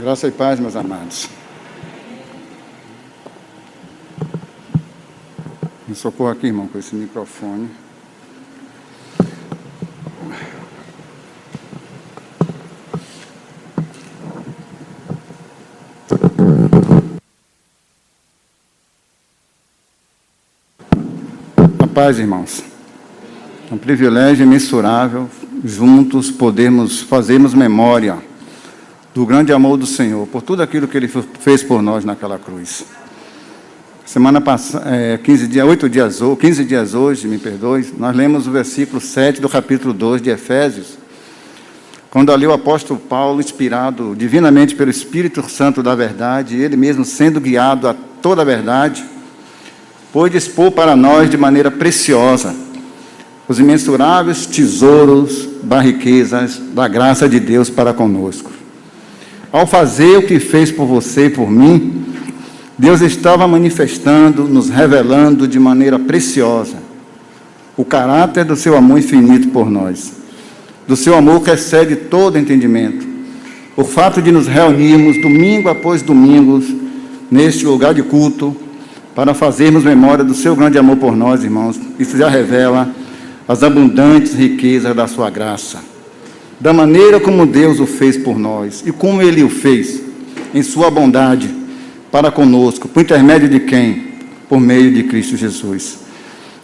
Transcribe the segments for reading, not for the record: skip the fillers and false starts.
Graça e paz, meus amados. Me socorro aqui, irmão, com esse microfone. A paz, irmãos. É um privilégio imensurável, juntos podermos fazermos memória do grande amor do Senhor, por tudo aquilo que Ele fez por nós naquela cruz. Semana passada, 15 dias hoje, me perdoe, nós lemos o versículo 7 do capítulo 2 de Efésios, quando ali o apóstolo Paulo, inspirado divinamente pelo Espírito Santo da verdade, ele mesmo sendo guiado a toda a verdade, pôde expor para nós de maneira preciosa os imensuráveis tesouros das riquezas da graça de Deus para conosco. Ao fazer o que fez por você e por mim, Deus estava manifestando, nos revelando de maneira preciosa o caráter do seu amor infinito por nós, do seu amor que excede todo entendimento. O fato de nos reunirmos domingo após domingo neste lugar de culto para fazermos memória do seu grande amor por nós, irmãos, isso já revela as abundantes riquezas da sua graça, da maneira como Deus o fez por nós e como Ele o fez em sua bondade para conosco, por intermédio de quem? Por meio de Cristo Jesus.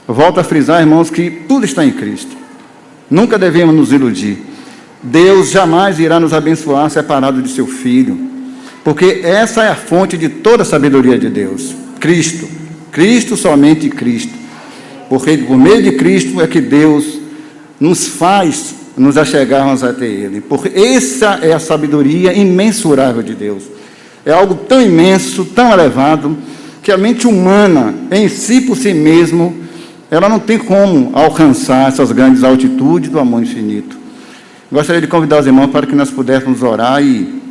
Eu volto a frisar, irmãos, que tudo está em Cristo. Nunca devemos nos iludir. Deus jamais irá nos abençoar separado de seu Filho, porque essa é a fonte de toda a sabedoria de Deus. Cristo. Cristo, somente Cristo. Porque por meio de Cristo é que Deus nos faz nos achegarmos até Ele. Porque essa é a sabedoria imensurável de Deus. É algo tão imenso, tão elevado, que a mente humana, em si, por si mesmo, ela não tem como alcançar essas grandes altitudes do amor infinito. Gostaria de convidar os irmãos para que nós pudéssemos orar e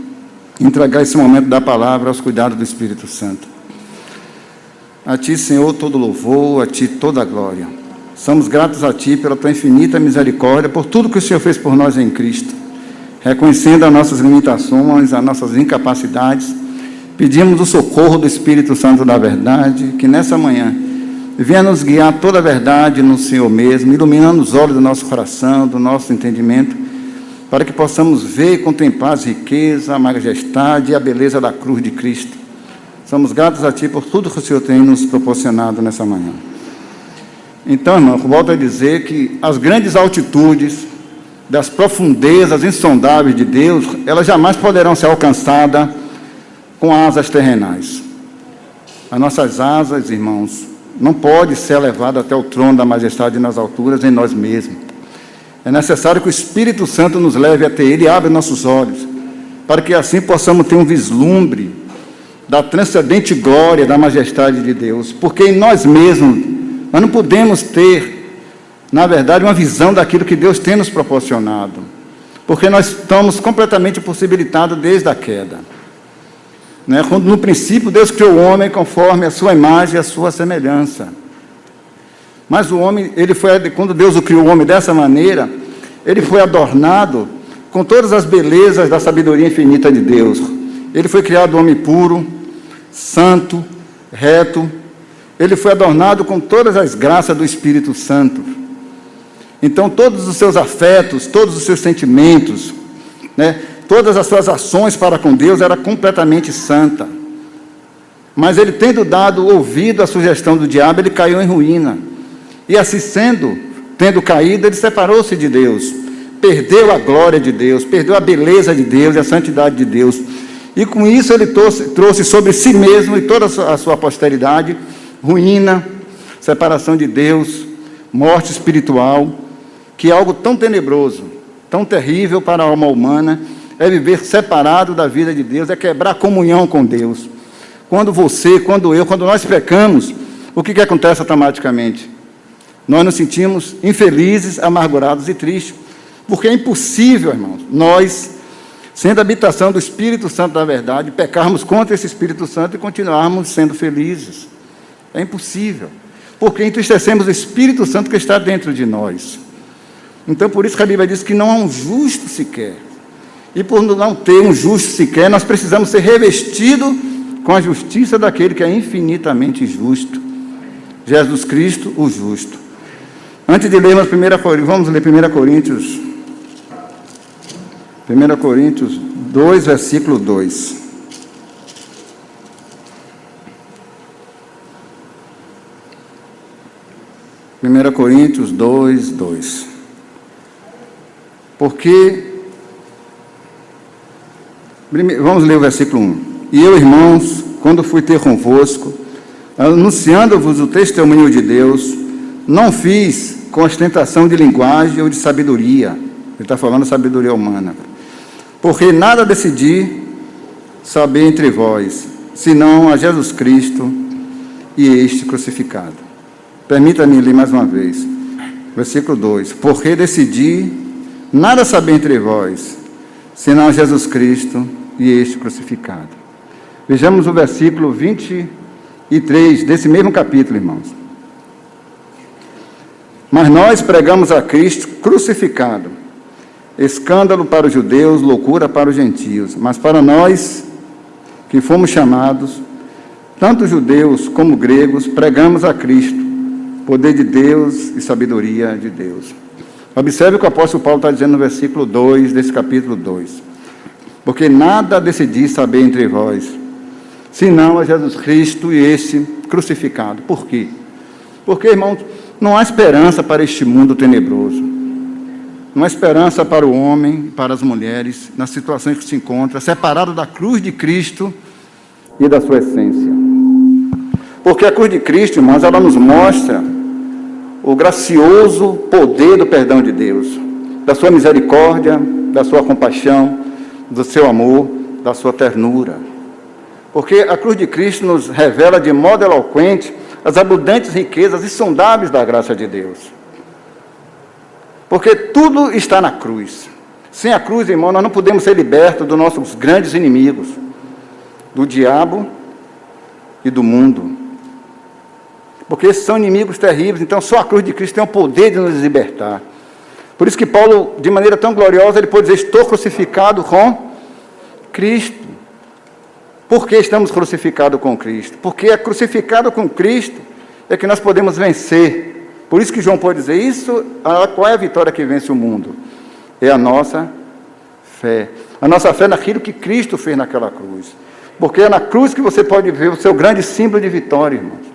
entregar esse momento da palavra aos cuidados do Espírito Santo. A Ti, Senhor, todo louvor, a Ti toda a glória. Somos gratos a Ti pela Tua infinita misericórdia, por tudo que o Senhor fez por nós em Cristo. Reconhecendo as nossas limitações, as nossas incapacidades, pedimos o socorro do Espírito Santo da verdade, que nessa manhã venha nos guiar toda a verdade no Senhor mesmo, iluminando os olhos do nosso coração, do nosso entendimento, para que possamos ver e contemplar as riquezas, a majestade e a beleza da cruz de Cristo. Somos gratos a Ti por tudo que o Senhor tem nos proporcionado nessa manhã. Então, irmão, volto a dizer que as grandes altitudes das profundezas insondáveis de Deus, elas jamais poderão ser alcançadas com asas terrenais. As nossas asas, irmãos, não podem ser elevadas até o trono da majestade nas alturas em nós mesmos. É necessário que o Espírito Santo nos leve até Ele e abra nossos olhos, para que assim possamos ter um vislumbre da transcendente glória da majestade de Deus, porque em nós mesmos nós não podemos ter, na verdade, uma visão daquilo que Deus tem nos proporcionado, porque nós estamos completamente impossibilitados desde a queda. Quando no princípio Deus criou o homem conforme a sua imagem e a sua semelhança. Mas o homem, quando Deus o criou o homem dessa maneira, ele foi adornado com todas as belezas da sabedoria infinita de Deus. Ele foi criado homem puro, santo, reto. Ele foi adornado com todas as graças do Espírito Santo. Então, todos os seus afetos, todos os seus sentimentos, todas as suas ações para com Deus era completamente santa. Mas ele, tendo dado ouvido à sugestão do diabo, ele caiu em ruína. E assim tendo caído, ele separou-se de Deus, perdeu a glória de Deus, perdeu a beleza de Deus e a santidade de Deus. E com isso ele trouxe sobre si mesmo e toda a sua posteridade ruína, separação de Deus, morte espiritual, que é algo tão tenebroso, tão terrível para a alma humana, é viver separado da vida de Deus, é quebrar a comunhão com Deus. Quando nós pecamos, o que acontece automaticamente? Nós nos sentimos infelizes, amargurados e tristes, porque é impossível, irmãos, nós, sendo a habitação do Espírito Santo da verdade, pecarmos contra esse Espírito Santo e continuarmos sendo felizes. É impossível, porque entristecemos o Espírito Santo que está dentro de nós. Então, por isso que a Bíblia diz que não há um justo sequer. E por não ter um justo sequer, nós precisamos ser revestidos com a justiça daquele que é infinitamente justo. Jesus Cristo, o justo. Antes de lermos 1 Coríntios, vamos ler 1 Coríntios. 1 Coríntios 2, versículo 2. Primeira Coríntios 2, 2. Porque, vamos ler o versículo 1. E eu, irmãos, quando fui ter convosco, anunciando-vos o testemunho de Deus, não fiz com ostentação de linguagem ou de sabedoria. Ele está falando de sabedoria humana. Porque nada decidi saber entre vós, senão a Jesus Cristo e este crucificado. Permita-me ler mais uma vez. Versículo 2. Porque decidi nada saber entre vós, senão a Jesus Cristo e este crucificado. Vejamos o versículo 23 desse mesmo capítulo, irmãos. Mas nós pregamos a Cristo crucificado, escândalo para os judeus, loucura para os gentios, mas para nós que fomos chamados, tanto judeus como gregos, pregamos a Cristo, poder de Deus e sabedoria de Deus. Observe o que o apóstolo Paulo está dizendo no versículo 2 desse capítulo 2. Porque nada decidi saber entre vós, senão a Jesus Cristo e este crucificado. Por quê? Porque, irmãos, não há esperança para este mundo tenebroso. Não há esperança para o homem, para as mulheres, nas situações que se encontra, separado da cruz de Cristo e da sua essência. Porque a cruz de Cristo, irmãos, ela nos mostra o gracioso poder do perdão de Deus, da sua misericórdia, da sua compaixão, do seu amor, da sua ternura. Porque a cruz de Cristo nos revela de modo eloquente as abundantes riquezas insondáveis da graça de Deus. Porque tudo está na cruz. Sem a cruz, irmão, nós não podemos ser libertos dos nossos grandes inimigos, do diabo e do mundo. Porque esses são inimigos terríveis, então só a cruz de Cristo tem o poder de nos libertar. Por isso que Paulo, de maneira tão gloriosa, ele pode dizer, estou crucificado com Cristo. Por que estamos crucificados com Cristo? Porque é crucificado com Cristo é que nós podemos vencer. Por isso que João pode dizer, qual é a vitória que vence o mundo? É a nossa fé. A nossa fé naquilo que Cristo fez naquela cruz. Porque é na cruz que você pode ver o seu grande símbolo de vitória, irmãos.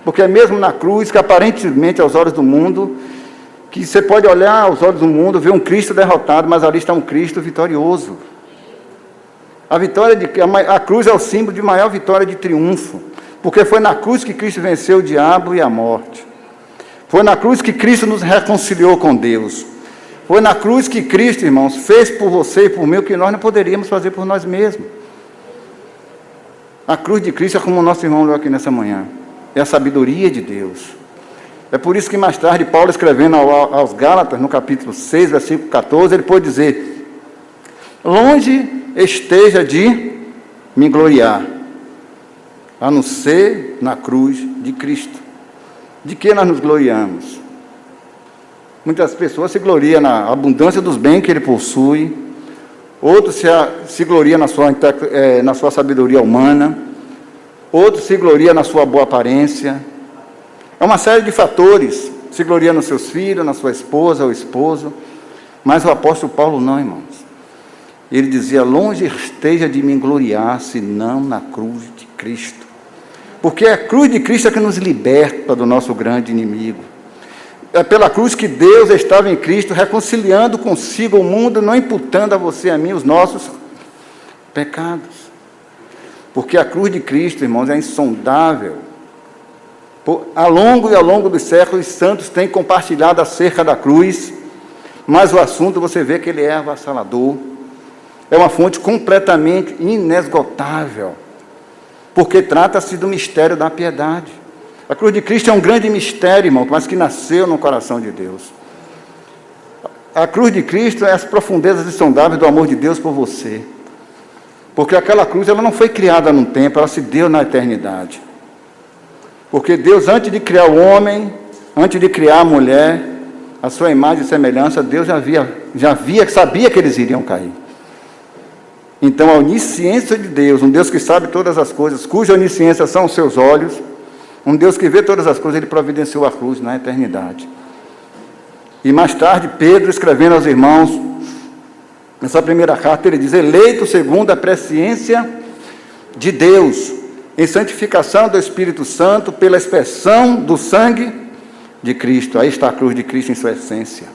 Porque é mesmo na cruz que aparentemente aos olhos do mundo, que você pode olhar aos olhos do mundo, ver um Cristo derrotado, mas ali está um Cristo vitorioso. A cruz é o símbolo de maior vitória de triunfo, porque foi na cruz que Cristo venceu o diabo e a morte. Foi na cruz que Cristo nos reconciliou com Deus. Foi na cruz que Cristo, irmãos, fez por você e por mim o que nós não poderíamos fazer por nós mesmos. A cruz de Cristo é como o nosso irmão leu aqui nessa manhã. É a sabedoria de Deus. É por isso que mais tarde, Paulo escrevendo aos Gálatas, no capítulo 6, versículo 14, ele pode dizer, longe esteja de me gloriar, a não ser na cruz de Cristo. De que nós nos gloriamos? Muitas pessoas se gloriam na abundância dos bens que ele possui, outros se gloriam na sua sabedoria humana, outros se gloriam na sua boa aparência. É uma série de fatores. Se gloria nos seus filhos, na sua esposa ou esposo. Mas o apóstolo Paulo não, irmãos. Ele dizia, longe esteja de me gloriar, senão na cruz de Cristo. Porque é a cruz de Cristo é que nos liberta do nosso grande inimigo. É pela cruz que Deus estava em Cristo, reconciliando consigo o mundo, não imputando a você e a mim os nossos pecados. Porque a cruz de Cristo, irmãos, é insondável. Ao longo dos séculos, os santos têm compartilhado acerca da cruz, mas o assunto você vê que ele é avassalador. É uma fonte completamente inesgotável, porque trata-se do mistério da piedade. A cruz de Cristo é um grande mistério, irmão, mas que nasceu no coração de Deus. A cruz de Cristo é as profundezas insondáveis do amor de Deus por você. Porque aquela cruz ela não foi criada num tempo, ela se deu na eternidade. Porque Deus, antes de criar o homem, antes de criar a mulher, a sua imagem e semelhança, Deus sabia que eles iriam cair. Então, a onisciência de Deus, um Deus que sabe todas as coisas, cuja onisciência são os seus olhos, um Deus que vê todas as coisas, ele providenciou a cruz na eternidade. E mais tarde, Pedro, escrevendo aos irmãos, nessa primeira carta, ele diz: eleito segundo a presciência de Deus, em santificação do Espírito Santo, pela expressão do sangue de Cristo. Aí está a cruz de Cristo em sua essência.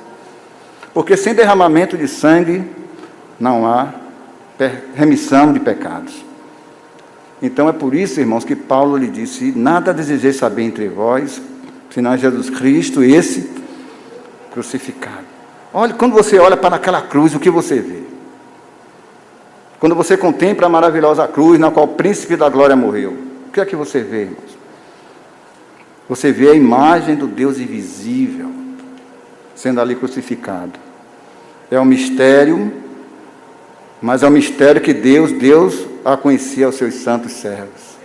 Porque sem derramamento de sangue, não há remissão de pecados. Então é por isso, irmãos, que Paulo lhe disse: nada desejei saber entre vós, senão Jesus Cristo, esse crucificado. Olha, quando você olha para aquela cruz, o que você vê? Quando você contempla a maravilhosa cruz na qual o príncipe da glória morreu, o que é que você vê, irmãos? Você vê a imagem do Deus invisível sendo ali crucificado. É um mistério, mas é um mistério que Deus a conhecia aos seus santos servos.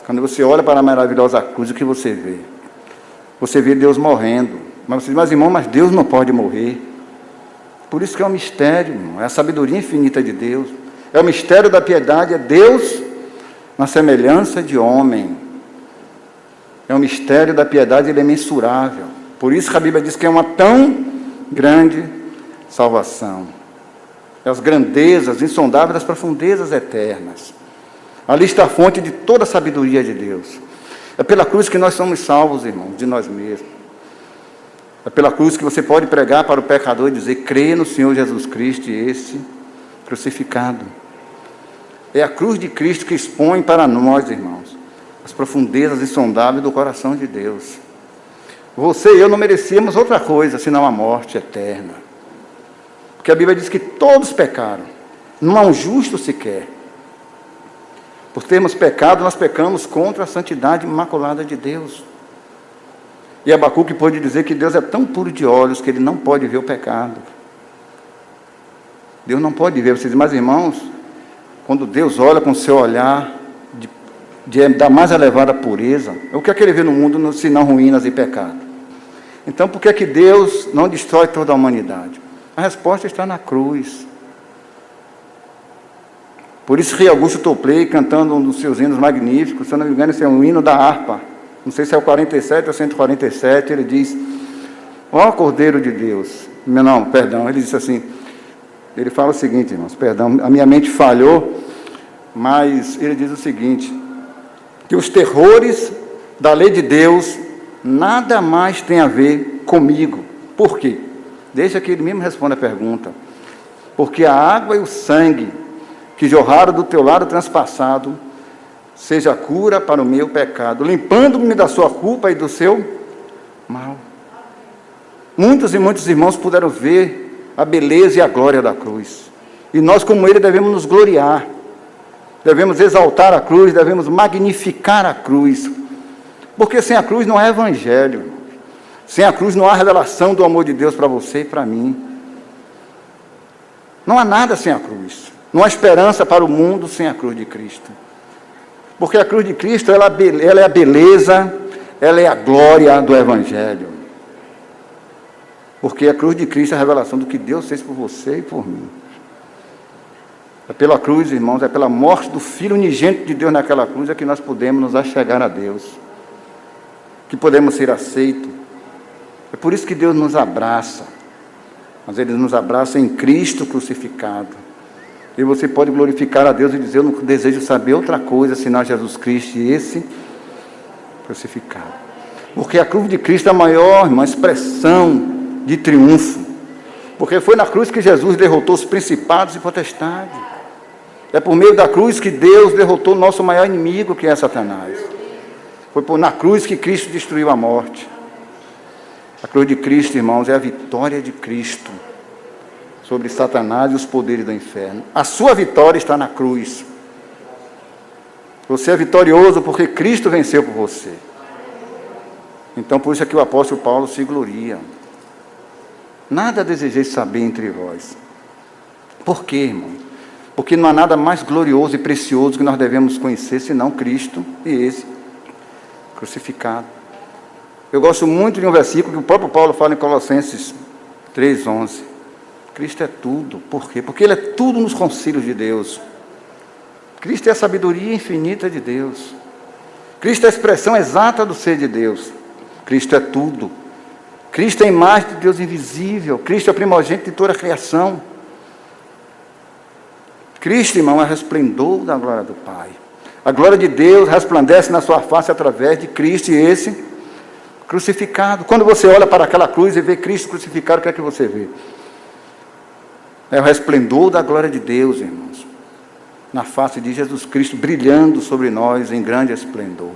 Quando você olha para a maravilhosa cruz, o que você vê? Você vê Deus morrendo. Mas você diz: mas irmão, mas Deus não pode morrer. Por isso que é um mistério, irmão. É a sabedoria infinita de Deus. É o mistério da piedade, é Deus na semelhança de homem. É um mistério da piedade, ele é mensurável. Por isso que a Bíblia diz que é uma tão grande salvação. É as grandezas insondáveis das profundezas eternas. Ali está a fonte de toda a sabedoria de Deus. É pela cruz que nós somos salvos, irmãos, de nós mesmos. É pela cruz que você pode pregar para o pecador e dizer: crê no Senhor Jesus Cristo e esse crucificado. É a cruz de Cristo que expõe para nós, irmãos, as profundezas insondáveis do coração de Deus. Você e eu não merecíamos outra coisa senão a morte eterna. Porque a Bíblia diz que todos pecaram, não há um justo sequer. Por termos pecado, nós pecamos contra a santidade imaculada de Deus. E Abacuque pôde dizer que Deus é tão puro de olhos que ele não pode ver o pecado. Deus não pode ver. Você diz: mas irmãos, quando Deus olha com o seu olhar da mais elevada pureza, o que é que ele vê no mundo senão ruínas e pecado? Então, por que é que Deus não destrói toda a humanidade? A resposta está na cruz. Por isso que Augusto Topley, cantando um dos seus hinos magníficos, se eu não me engano, esse é um hino da harpa, não sei se é o 47 ou 147, ele diz: ó Cordeiro de Deus, ele disse assim, ele fala o seguinte, irmãos, perdão, a minha mente falhou, mas ele diz o seguinte, que os terrores da lei de Deus nada mais tem a ver comigo. Por quê? Deixa que ele mesmo responda a pergunta. Porque a água e o sangue que jorraram do teu lado transpassado, seja cura para o meu pecado, limpando-me da sua culpa e do seu mal. Muitos e muitos irmãos puderam ver a beleza e a glória da cruz. E nós, como ele, devemos nos gloriar. Devemos exaltar a cruz, devemos magnificar a cruz. Porque sem a cruz não há evangelho. Sem a cruz não há revelação do amor de Deus para você e para mim. Não há nada sem a cruz. Não há esperança para o mundo sem a cruz de Cristo. Porque a cruz de Cristo, ela é a beleza, ela é a glória do Evangelho. Porque a cruz de Cristo é a revelação do que Deus fez por você e por mim. É pela cruz, irmãos, é pela morte do Filho unigênito de Deus naquela cruz, é que nós podemos nos achegar a Deus. Que podemos ser aceitos. É por isso que Deus nos abraça. Mas Ele nos abraça em Cristo crucificado. E você pode glorificar a Deus e dizer: eu não desejo saber outra coisa senão Jesus Cristo e esse crucificado. Porque a cruz de Cristo é a maior, irmã, expressão de triunfo. Porque foi na cruz que Jesus derrotou os principados e potestades. É por meio da cruz que Deus derrotou o nosso maior inimigo, que é Satanás. Foi na cruz que Cristo destruiu a morte. A cruz de Cristo, irmãos, é a vitória de Cristo sobre Satanás e os poderes do inferno. A sua vitória está na cruz. Você é vitorioso porque Cristo venceu por você. Então, por isso é que o apóstolo Paulo se gloria. Nada desejei saber entre vós. Por quê, irmão? Porque não há nada mais glorioso e precioso que nós devemos conhecer senão Cristo e esse crucificado. Eu gosto muito de um versículo que o próprio Paulo fala em Colossenses 3:11. Cristo é tudo. Por quê? Porque Ele é tudo nos concílios de Deus. Cristo é a sabedoria infinita de Deus. Cristo é a expressão exata do ser de Deus. Cristo é tudo. Cristo é a imagem de Deus invisível. Cristo é o primogênito de toda a criação. Cristo, irmão, é o resplendor da glória do Pai. A glória de Deus resplandece na sua face através de Cristo e esse crucificado. Quando você olha para aquela cruz e vê Cristo crucificado, o que é que você vê? É o resplendor da glória de Deus, irmãos, na face de Jesus Cristo, brilhando sobre nós em grande esplendor.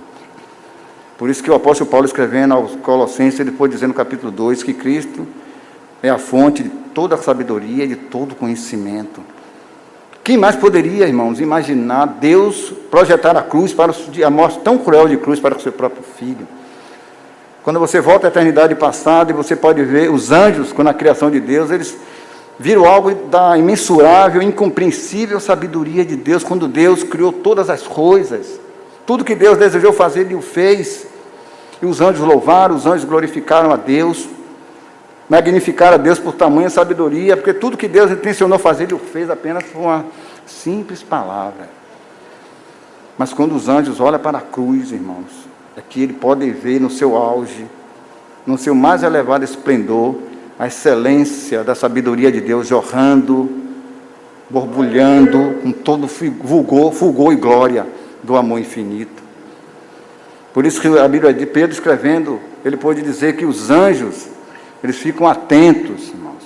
Por isso que o apóstolo Paulo, escrevendo aos Colossenses, ele foi dizer no capítulo 2 que Cristo é a fonte de toda a sabedoria e de todo conhecimento. Quem mais poderia, irmãos, imaginar Deus projetar a cruz, a morte tão cruel de cruz para o seu próprio Filho? Quando você volta à eternidade passada e você pode ver os anjos, quando a criação de Deus, eles viram algo da imensurável, incompreensível sabedoria de Deus, quando Deus criou todas as coisas. Tudo que Deus desejou fazer, Ele o fez. E os anjos louvaram, os anjos glorificaram a Deus, magnificaram a Deus por tamanha sabedoria, porque tudo que Deus intencionou fazer, Ele o fez apenas por uma simples palavra. Mas quando os anjos olham para a cruz, irmãos, é que Ele pode ver no seu auge, no seu mais elevado esplendor, a excelência da sabedoria de Deus jorrando, borbulhando com todo fulgor e glória do amor infinito. Por isso que a Bíblia de Pedro escrevendo, ele pode dizer que os anjos, eles ficam atentos, irmãos,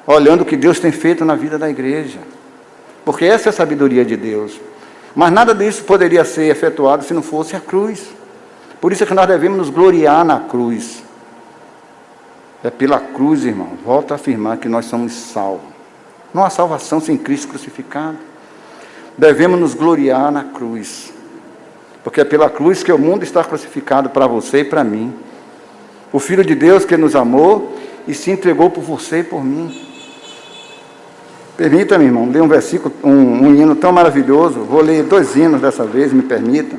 olhando o que Deus tem feito na vida da igreja, porque essa é a sabedoria de Deus. Mas nada disso poderia ser efetuado se não fosse a cruz. Por isso é que nós devemos nos gloriar na cruz. É pela cruz, irmão, volto a afirmar que nós somos salvos. Não há salvação sem Cristo crucificado. Devemos nos gloriar na cruz, porque é pela cruz que o mundo está crucificado para você e para mim. O Filho de Deus que nos amou e se entregou por você e por mim. Permita-me, irmão, ler um versículo, um hino tão maravilhoso. Vou ler 2 hinos dessa vez, me permita.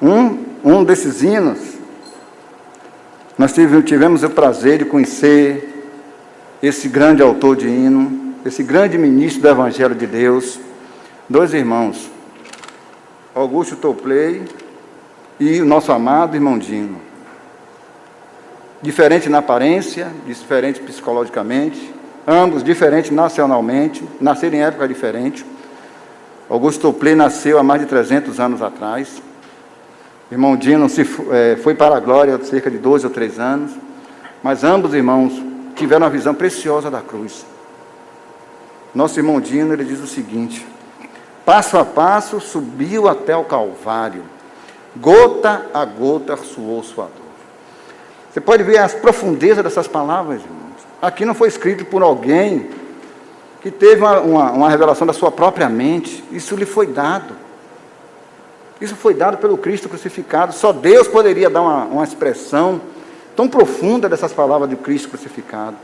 Um desses hinos, nós tivemos o prazer de conhecer esse grande autor de hino, esse grande ministro do Evangelho de Deus, 2 irmãos, Augusto Topley e o nosso amado irmão Dino. Diferente na aparência, diferente psicologicamente, ambos diferentes nacionalmente, nasceram em época diferente. Augusto Topley nasceu há mais de 300 anos atrás. Irmão Dino foi para a glória há cerca de 12 ou 13 anos, mas ambos irmãos tiveram uma visão preciosa da cruz. Nosso irmão Dino, ele diz o seguinte: passo a passo subiu até o Calvário, gota a gota suou sua dor. Você pode ver as profundezas dessas palavras, irmãos. Aqui não foi escrito por alguém que teve uma revelação da sua própria mente. Isso lhe foi dado. Isso foi dado pelo Cristo crucificado. Só Deus poderia dar uma expressão tão profunda dessas palavras do Cristo crucificado.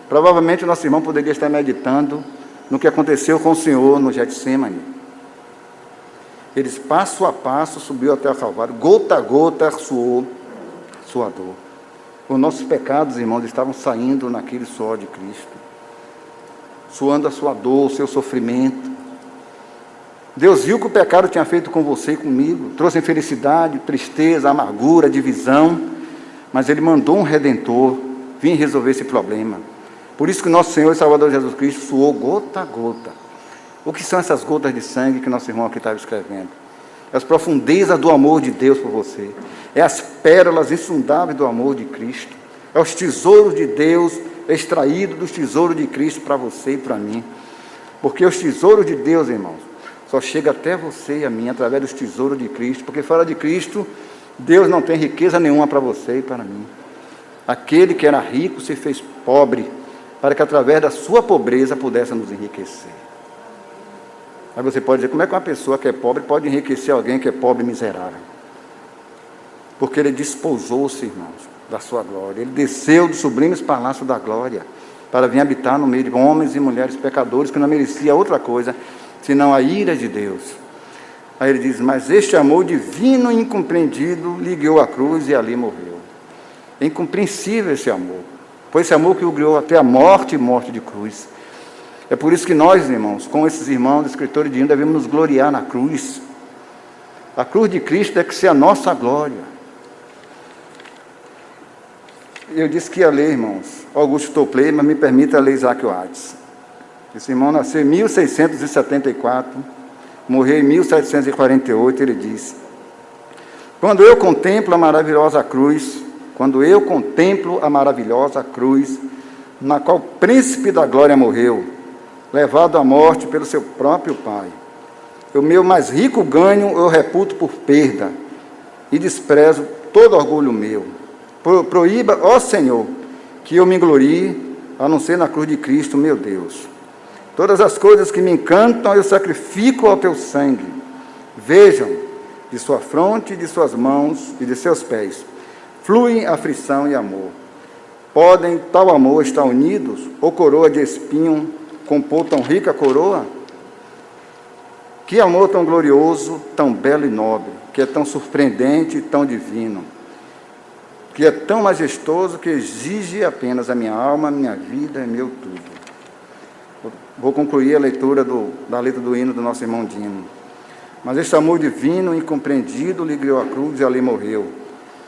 Provavelmente o nosso irmão poderia estar meditando no que aconteceu com o Senhor no Getsemane. Eles, passo a passo, subiu até o Calvário, gota a gota suou sua dor. Os nossos pecados, irmãos, estavam saindo naquele suor de Cristo, suando a sua dor, o seu sofrimento. Deus viu o que o pecado tinha feito com você e comigo, trouxe infelicidade, tristeza, amargura, divisão, mas Ele mandou um Redentor vir resolver esse problema. Por isso que nosso Senhor e Salvador Jesus Cristo suou gota a gota. O que são essas gotas de sangue que nosso irmão aqui estava escrevendo? É as profundezas do amor de Deus por você, é as pérolas insondáveis do amor de Cristo, é os tesouros de Deus extraídos dos tesouros de Cristo para você e para mim. Porque os tesouros de Deus, irmãos, só chega até você e a mim através dos tesouros de Cristo, porque fora de Cristo, Deus não tem riqueza nenhuma para você e para mim. Aquele que era rico se fez pobre, para que através da sua pobreza pudesse nos enriquecer. Aí você pode dizer, como é que uma pessoa que é pobre pode enriquecer alguém que é pobre e miserável? Porque Ele desposou-se, irmãos, da sua glória. Ele desceu dos sublimes palácios da glória, para vir habitar no meio de homens e mulheres pecadores, que não merecia outra coisa senão a ira de Deus. Aí ele diz, mas este amor divino e incompreendido lhe guiou à cruz e ali morreu. É incompreensível esse amor. Foi esse amor que o guiou até a morte e morte de cruz. É por isso que nós, irmãos, com esses irmãos, escritores de hino, devemos nos gloriar na cruz. A cruz de Cristo tem que ser a nossa glória. Eu disse que ia ler, irmãos, Augusto Topley, mas me permita ler Isaac Watts. Esse irmão nasceu em 1674, morreu em 1748, ele disse: quando eu contemplo a maravilhosa cruz, na qual o príncipe da glória morreu, levado à morte pelo seu próprio Pai, o meu mais rico ganho eu reputo por perda, e desprezo todo orgulho meu. Proíba, ó Senhor, que eu me glorie, a não ser na cruz de Cristo, meu Deus. Todas as coisas que me encantam eu sacrifico ao teu sangue. Vejam, de sua fronte, de suas mãos e de seus pés, fluem aflição e amor. Podem tal amor estar unidos, ou coroa de espinho compor tão rica coroa? Que amor tão glorioso, tão belo e nobre, que é tão surpreendente e tão divino, que é tão majestoso que exige apenas a minha alma, minha vida e meu tudo. Vou concluir a leitura da letra do hino do nosso irmão Dino. Mas este amor divino, incompreendido, lhe guiou a cruz e ali morreu.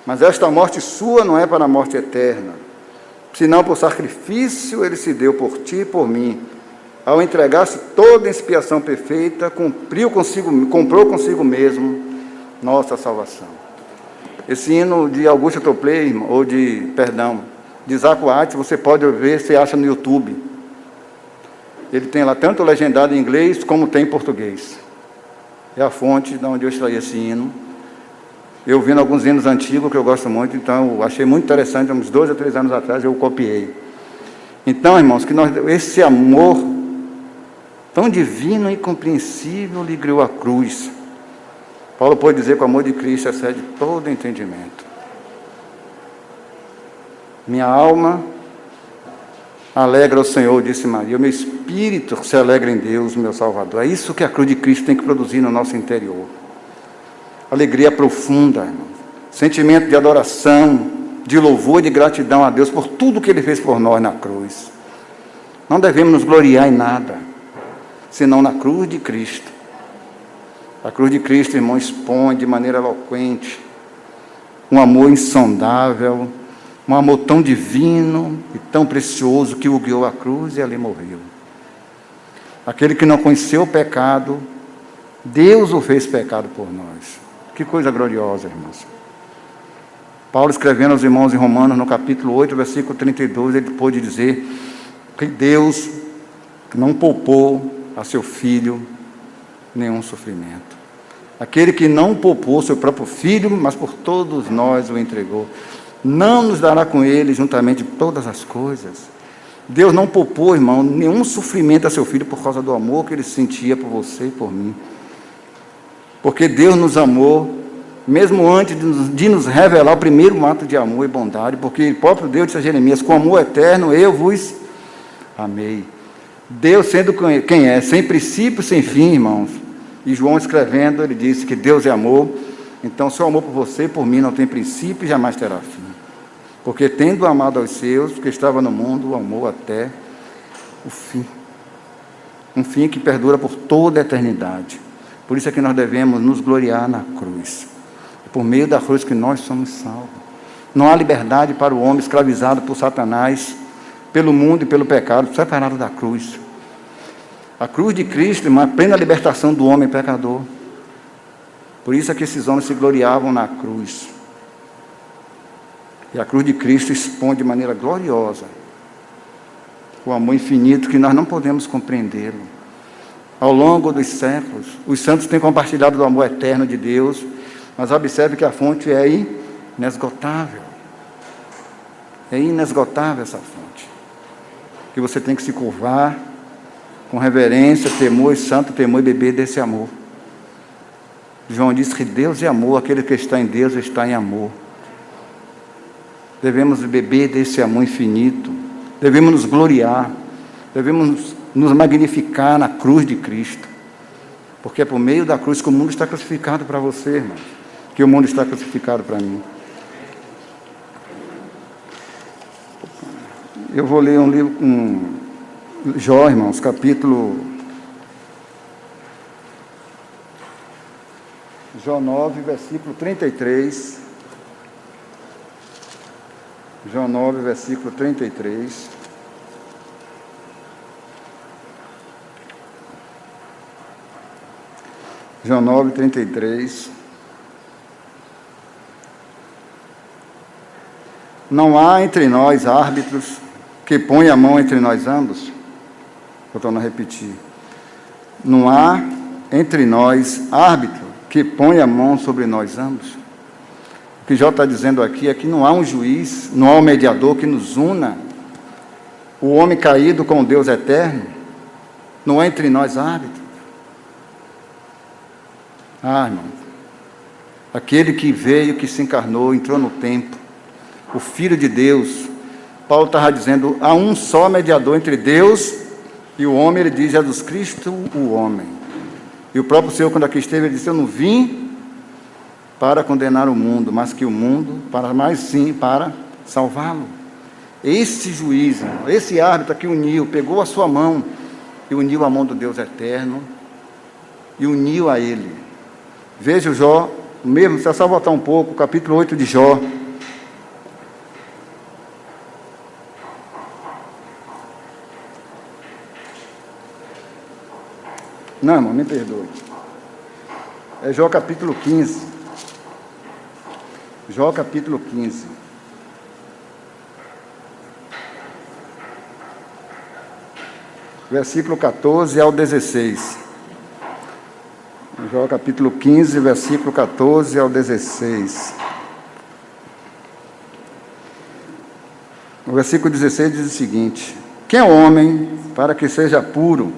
Mas esta morte sua não é para a morte eterna, senão por sacrifício ele se deu por ti e por mim. Ao entregar-se toda a expiação perfeita, comprou consigo mesmo nossa salvação. Esse hino de Augusto Topley, de Isaac Watts, você pode ver, você acha no YouTube. Ele tem lá tanto legendado em inglês como tem em português. É a fonte de onde eu extraí esse hino. Eu vi alguns hinos antigos que eu gosto muito, então eu achei muito interessante, uns 2 ou 3 anos atrás eu copiei. Então, irmãos, esse amor tão divino e incompreensível lhe guiou a cruz. Paulo pode dizer que o amor de Cristo excede todo entendimento. Minha alma alegra o Senhor, disse Maria, o meu espírito se alegra em Deus, meu Salvador. É isso que a cruz de Cristo tem que produzir no nosso interior. Alegria profunda, irmão. Sentimento de adoração, de louvor e de gratidão a Deus por tudo que Ele fez por nós na cruz. Não devemos nos gloriar em nada, senão na cruz de Cristo. A cruz de Cristo, irmão, expõe de maneira eloquente um amor insondável, um amor tão divino e tão precioso que o guiou à cruz e ali morreu. Aquele que não conheceu o pecado, Deus o fez pecado por nós. Que coisa gloriosa, irmãos. Paulo, escrevendo aos irmãos em Romanos, no capítulo 8, versículo 32, ele pôde dizer que Deus não poupou a seu Filho nenhum sofrimento. Aquele que não poupou seu próprio Filho, mas por todos nós o entregou, não nos dará com Ele juntamente todas as coisas. Deus não poupou, irmão, nenhum sofrimento a seu Filho por causa do amor que Ele sentia por você e por mim. Porque Deus nos amou, mesmo antes de nos revelar o primeiro ato de amor e bondade, porque o próprio Deus disse a Jeremias, com amor eterno eu vos amei. Deus sendo quem é, sem princípio, sem fim, irmãos. E João escrevendo, ele disse que Deus é amor, então seu amor por você e por mim não tem princípio e jamais terá fim. Porque tendo amado aos seus, que estava no mundo, o amou até o fim. Um fim que perdura por toda a eternidade. Por isso é que nós devemos nos gloriar na cruz. É por meio da cruz que nós somos salvos. Não há liberdade para o homem escravizado por Satanás, pelo mundo e pelo pecado, separado da cruz. A cruz de Cristo, irmão, é a plena libertação do homem pecador. Por isso é que esses homens se gloriavam na cruz. E a cruz de Cristo expõe de maneira gloriosa o amor infinito que nós não podemos compreendê-lo. Ao longo dos séculos, os santos têm compartilhado do amor eterno de Deus, mas observe que a fonte é inesgotável. É inesgotável essa fonte. Que você tem que se curvar com reverência, temor e santo temor e beber desse amor. João disse que Deus é amor, aquele que está em Deus está em amor. Devemos beber desse amor infinito, devemos nos gloriar, devemos nos magnificar na cruz de Cristo, porque é por meio da cruz que o mundo está crucificado para você, irmão, que o mundo está crucificado para mim. Eu vou ler um livro com Jó, irmãos, capítulo Jó 9, versículo 33. Jó 9, versículo 33. Jó 9, 33. Não há entre nós árbitros que ponham a mão entre nós ambos. Vou tornar a repetir. Não há entre nós árbitro que ponha a mão sobre nós ambos. O que Jó está dizendo aqui é que não há um juiz, não há um mediador que nos una. O homem caído com o Deus eterno, não há entre nós árbitro. Irmão, aquele que veio, que se encarnou, entrou no tempo, o Filho de Deus. Paulo estava dizendo, há um só mediador entre Deus e o homem. Ele diz, Jesus Cristo, o homem. E o próprio Senhor, quando aqui esteve, ele disse, eu não vim para condenar o mundo, mas que o mundo, para salvá-lo. Esse juiz, esse árbitro que uniu, pegou a sua mão e uniu a mão do Deus eterno e uniu a ele. Veja o Jó, mesmo, se é só voltar um pouco, capítulo 8 de Jó. Não, irmão, me perdoe. É Jó capítulo 15. Jó capítulo 15. Versículo 14 ao 16. Jó capítulo 15, versículo 14 ao 16. O versículo 16 diz o seguinte: quem é o homem para que seja puro?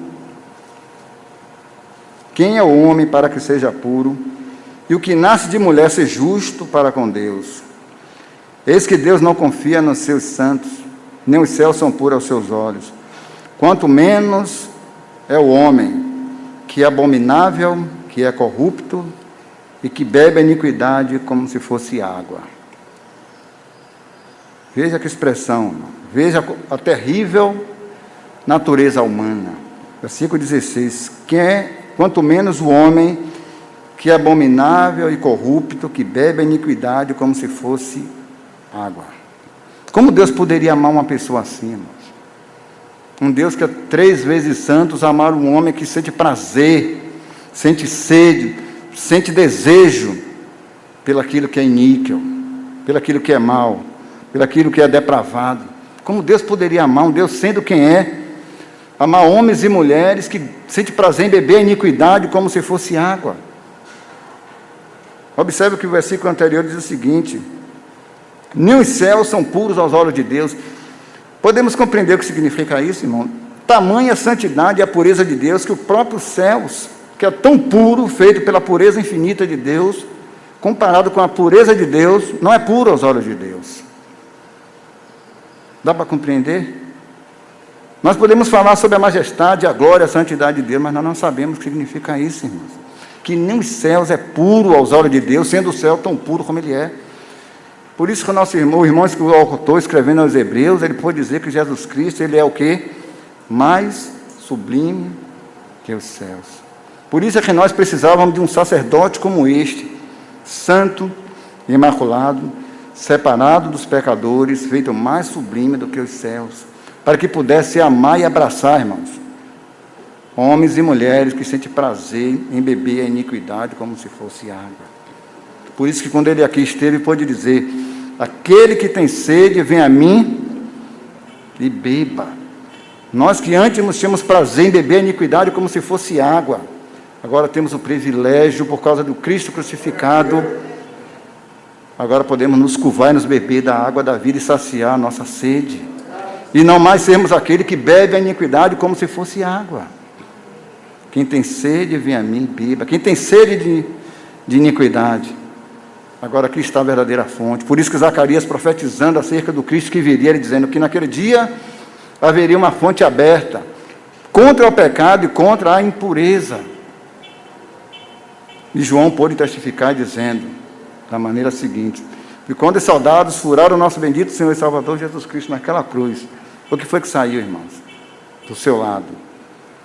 Quem é o homem para que seja puro? E o que nasce de mulher ser justo para com Deus? Eis que Deus não confia nos seus santos, nem os céus são puros aos seus olhos. Quanto menos é o homem, que é abominável, que é corrupto, e que bebe a iniquidade como se fosse água. Veja que expressão, veja a terrível natureza humana. Versículo 16, quanto menos o homem, que é abominável e corrupto, que bebe a iniquidade como se fosse água. Como Deus poderia amar uma pessoa assim, irmãos? Um Deus que é 3 vezes santo, amar um homem que sente prazer, sente sede, sente desejo pelaquilo que é iníquo, pelaquilo que é mal, pelaquilo que é depravado. Como Deus poderia amar um Deus sendo quem é? Amar homens e mulheres que sente prazer em beber a iniquidade como se fosse água. Observe que o versículo anterior diz o seguinte: nem os céus são puros aos olhos de Deus. Podemos compreender o que significa isso, irmão? Tamanha santidade e a pureza de Deus, que o próprio céus, que é tão puro, feito pela pureza infinita de Deus, comparado com a pureza de Deus, não é puro aos olhos de Deus. Dá para compreender? Nós podemos falar sobre a majestade, a glória, a santidade de Deus, mas nós não sabemos o que significa isso, irmãos. Que nem os céus é puro aos olhos de Deus, sendo o céu tão puro como ele é. Por isso que o nosso irmão, o irmão que o autor escrevendo aos Hebreus, ele pode dizer que Jesus Cristo, ele é o quê? Mais sublime que os céus. Por isso é que nós precisávamos de um sacerdote como este, santo, imaculado, separado dos pecadores, feito mais sublime do que os céus, para que pudesse amar e abraçar, irmãos, homens e mulheres que sentem prazer em beber a iniquidade como se fosse água. Por isso que quando ele aqui esteve, pôde dizer: aquele que tem sede, vem a mim e beba. Nós que antes tínhamos prazer em beber a iniquidade como se fosse água, agora temos o privilégio, por causa do Cristo crucificado, agora podemos nos curvar e nos beber da água da vida e saciar a nossa sede. E não mais sermos aquele que bebe a iniquidade como se fosse água. Quem tem sede, vem a mim, beba. Quem tem sede de iniquidade, agora aqui está a verdadeira fonte. Por isso que Zacarias, profetizando acerca do Cristo que viria, ele dizendo que naquele dia haveria uma fonte aberta contra o pecado e contra a impureza. E João pôde testificar dizendo, da maneira seguinte: e quando os soldados furaram o nosso bendito Senhor e Salvador Jesus Cristo naquela cruz, O que foi que saiu, irmãos? Do seu lado.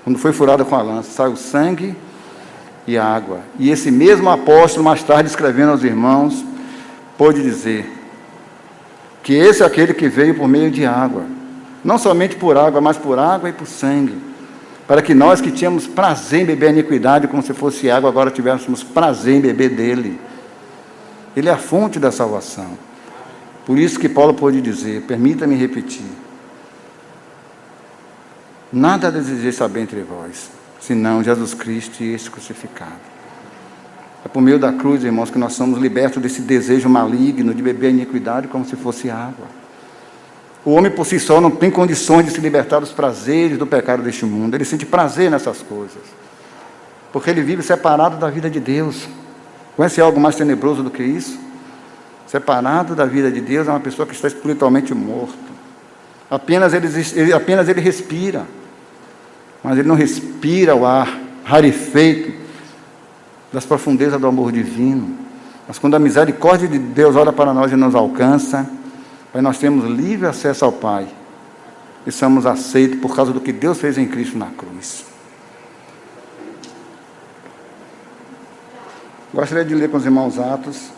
Quando foi furada com a lança, saiu sangue e água. E esse mesmo apóstolo, mais tarde, escrevendo aos irmãos, pôde dizer que esse é aquele que veio por meio de água. Não somente por água, mas por água e por sangue. Para que nós que tínhamos prazer em beber a iniquidade como se fosse água, agora tivéssemos prazer em beber dele. Ele é a fonte da salvação. Por isso que Paulo pôde dizer, permita-me repetir, nada desejei saber entre vós, senão Jesus Cristo e este crucificado. É por meio da cruz, irmãos, que nós somos libertos desse desejo maligno de beber a iniquidade como se fosse água. O homem por si só não tem condições de se libertar dos prazeres do pecado deste mundo. Ele sente prazer nessas coisas, porque ele vive separado da vida de Deus. Conhece algo mais tenebroso do que isso? Separado da vida de Deus é uma pessoa que está espiritualmente morto. Apenas ele respira, mas ele não respira o ar rarefeito das profundezas do amor divino. Mas quando a misericórdia de Deus olha para nós e nos alcança, aí nós temos livre acesso ao Pai e somos aceitos por causa do que Deus fez em Cristo na cruz. Gostaria de ler com os irmãos Atos.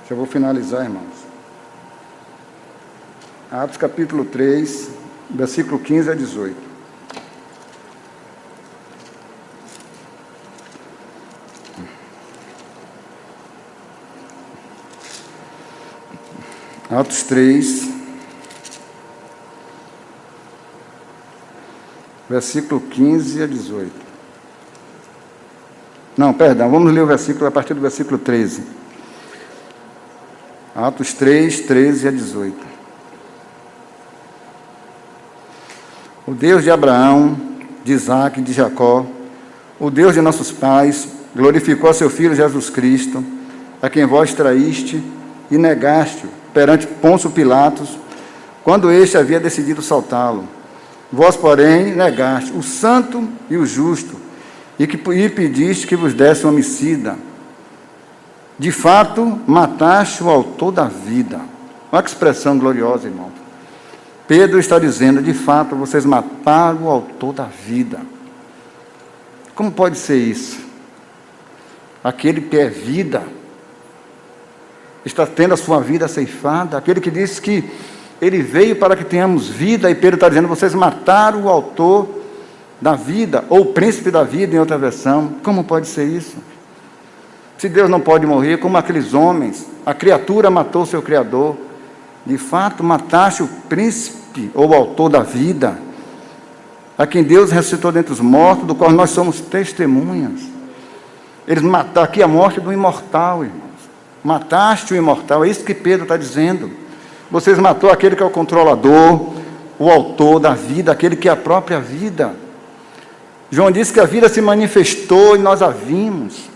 Já vou finalizar, irmãos. Atos capítulo 3, versículo 15 a 18. Atos 3, versículo 15 a 18. Não, perdão, vamos ler o versículo a partir do versículo 13. Atos 3, 13 a 18. O Deus de Abraão, de Isaque e de Jacó, o Deus de nossos pais, glorificou a seu Filho Jesus Cristo, a quem vós traíste e negaste-o perante Pôncio Pilatos, quando este havia decidido soltá-lo. Vós, porém, negaste o santo e o justo, e pediste que vos desse um homicida. De fato, mataste o autor da vida. Olha que expressão gloriosa, irmão. Pedro está dizendo, de fato, vocês mataram o autor da vida. Como pode ser isso? Aquele que é vida está tendo a sua vida ceifada. Aquele que disse que ele veio para que tenhamos vida, e Pedro está dizendo, vocês mataram o autor da vida, ou o príncipe da vida, em outra versão. Como pode ser isso? Se Deus não pode morrer, como aqueles homens, a criatura matou seu Criador. De fato, mataste o príncipe, ou o autor da vida, a quem Deus ressuscitou dentre os mortos, do qual nós somos testemunhas. Eles mataram aqui a morte do imortal, irmãos. Mataste o imortal, é isso que Pedro está dizendo. Vocês matou aquele que é o controlador, o autor da vida, aquele que é a própria vida. João disse que a vida se manifestou e nós a vimos.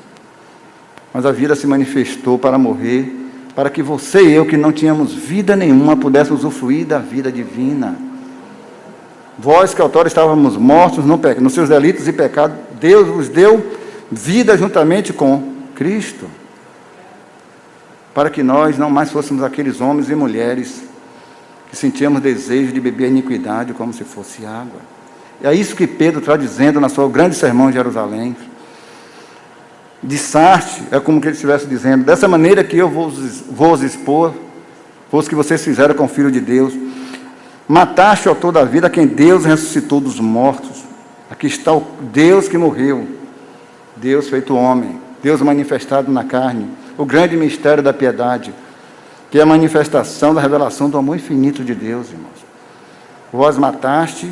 Mas a vida se manifestou para morrer, para que você e eu, que não tínhamos vida nenhuma, pudéssemos usufruir da vida divina. Vós que outrora estávamos mortos nos seus delitos e pecados, Deus vos deu vida juntamente com Cristo, para que nós não mais fôssemos aqueles homens e mulheres que sentíamos desejo de beber a iniquidade como se fosse água. É isso que Pedro está dizendo na sua grande sermão em Jerusalém. Dissarte, é como que ele estivesse dizendo, dessa maneira que eu vou os expor, foi o que vocês fizeram com o Filho de Deus. Mataste o autor da vida, a quem Deus ressuscitou dos mortos. Aqui está o Deus que morreu, Deus feito homem, Deus manifestado na carne, o grande mistério da piedade, que é a manifestação da revelação do amor infinito de Deus, irmãos. Vós mataste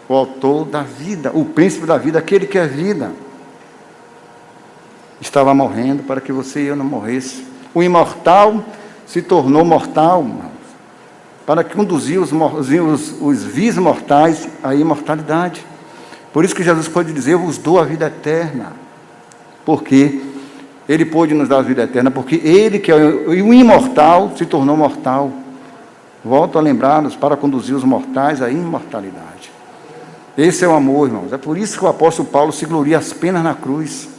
o autor da vida, o príncipe da vida, aquele que é vida. Estava morrendo para que você e eu não morresse. O imortal se tornou mortal, irmãos, para conduzir os vis mortais à imortalidade. Por isso que Jesus pode dizer, eu vos dou a vida eterna. Porque Ele pôde nos dar a vida eterna, porque Ele, que é o imortal, se tornou mortal. Volto a lembrar-nos para conduzir os mortais à imortalidade. Esse é o amor, irmãos. É por isso que o apóstolo Paulo se gloria as penas na cruz.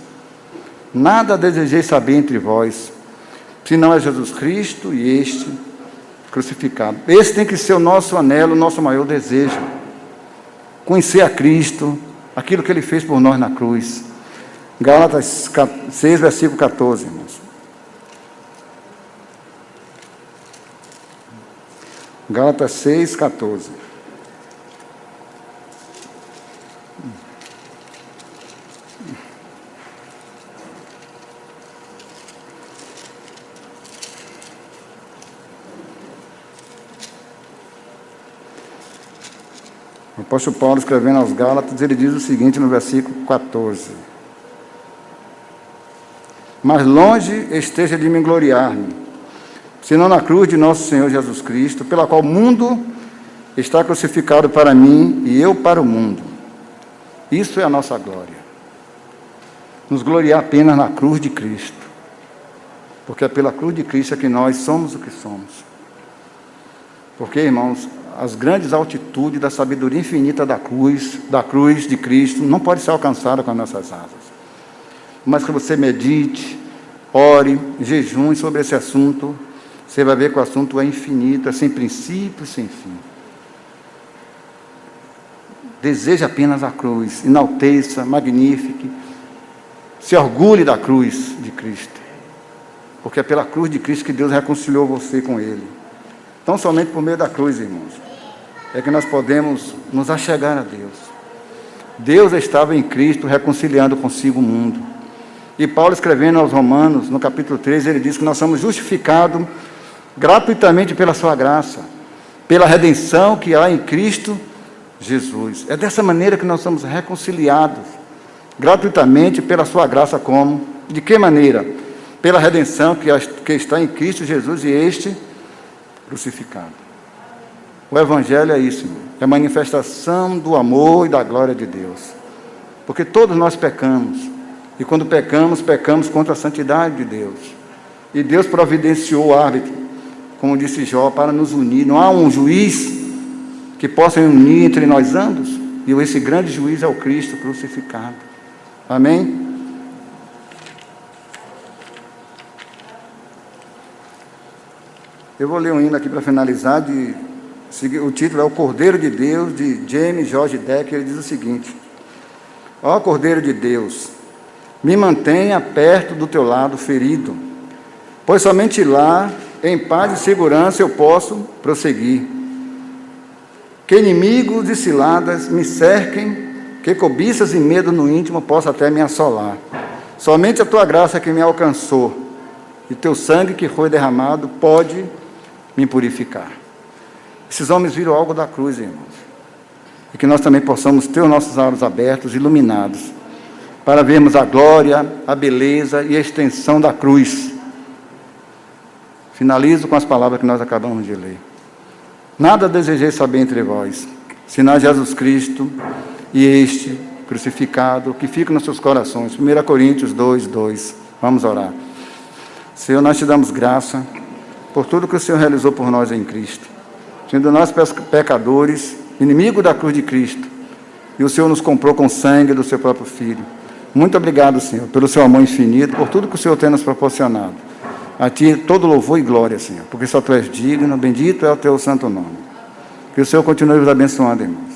Nada desejei saber entre vós, senão é Jesus Cristo e este crucificado. Esse tem que ser o nosso anelo, o nosso maior desejo. Conhecer a Cristo, aquilo que Ele fez por nós na cruz. Gálatas 6, versículo 14, irmãos. Gálatas 6, 14. O apóstolo Paulo, escrevendo aos Gálatas, ele diz o seguinte no versículo 14: mas longe esteja de me gloriar-me, senão na cruz de nosso Senhor Jesus Cristo, pela qual o mundo está crucificado para mim e eu para o mundo. Isso é a nossa glória. Nos gloriar apenas na cruz de Cristo, porque é pela cruz de Cristo que nós somos o que somos. Porque, irmãos, as grandes altitudes da sabedoria infinita da cruz de Cristo, não pode ser alcançada com as nossas asas. Mas que você medite, ore, jejune sobre esse assunto, você vai ver que o assunto é infinito, é sem princípio, sem fim. Deseja apenas a cruz, enalteça, magnifique, se orgulhe da cruz de Cristo, porque é pela cruz de Cristo que Deus reconciliou você com Ele. Então, somente por meio da cruz, irmãos, é que nós podemos nos achegar a Deus. Deus estava em Cristo reconciliando consigo o mundo. E Paulo, escrevendo aos Romanos, no capítulo 13, ele diz que nós somos justificados gratuitamente pela sua graça, pela redenção que há em Cristo Jesus. É dessa maneira que nós somos reconciliados, gratuitamente pela sua graça. Como? De que maneira? Pela redenção que está em Cristo Jesus e este crucificado. O Evangelho é isso, irmão. É a manifestação do amor e da glória de Deus. Porque todos nós pecamos. E quando pecamos, pecamos contra a santidade de Deus. E Deus providenciou o árbitro, como disse Jó, para nos unir. Não há um juiz que possa unir entre nós ambos. E esse grande juiz é o Cristo crucificado. Amém? Eu vou ler um hino aqui para finalizar. O título é O Cordeiro de Deus, de James George Decker. Ele diz o seguinte: ó Cordeiro de Deus, me mantenha perto do teu lado ferido, pois somente lá, em paz e segurança, eu posso prosseguir. Que inimigos e ciladas me cerquem, que cobiças e medo no íntimo possam até me assolar. Somente a tua graça que me alcançou, e teu sangue que foi derramado, pode me purificar. Esses homens viram algo da cruz, irmãos. E que nós também possamos ter os nossos olhos abertos, iluminados, para vermos a glória, a beleza e a extensão da cruz. Finalizo com as palavras que nós acabamos de ler. Nada desejei saber entre vós, senão Jesus Cristo e este crucificado, que fica nos seus corações. 1 Coríntios 2, 2. Vamos orar. Senhor, nós te damos graça por tudo que o Senhor realizou por nós em Cristo. Sendo nós pecadores, inimigo da cruz de Cristo, e o Senhor nos comprou com sangue do seu próprio Filho. Muito obrigado, Senhor, pelo seu amor infinito, por tudo que o Senhor tem nos proporcionado. A Ti todo louvor e glória, Senhor, porque só Tu és digno, bendito é o Teu santo nome. Que o Senhor continue nos abençoando, irmãos.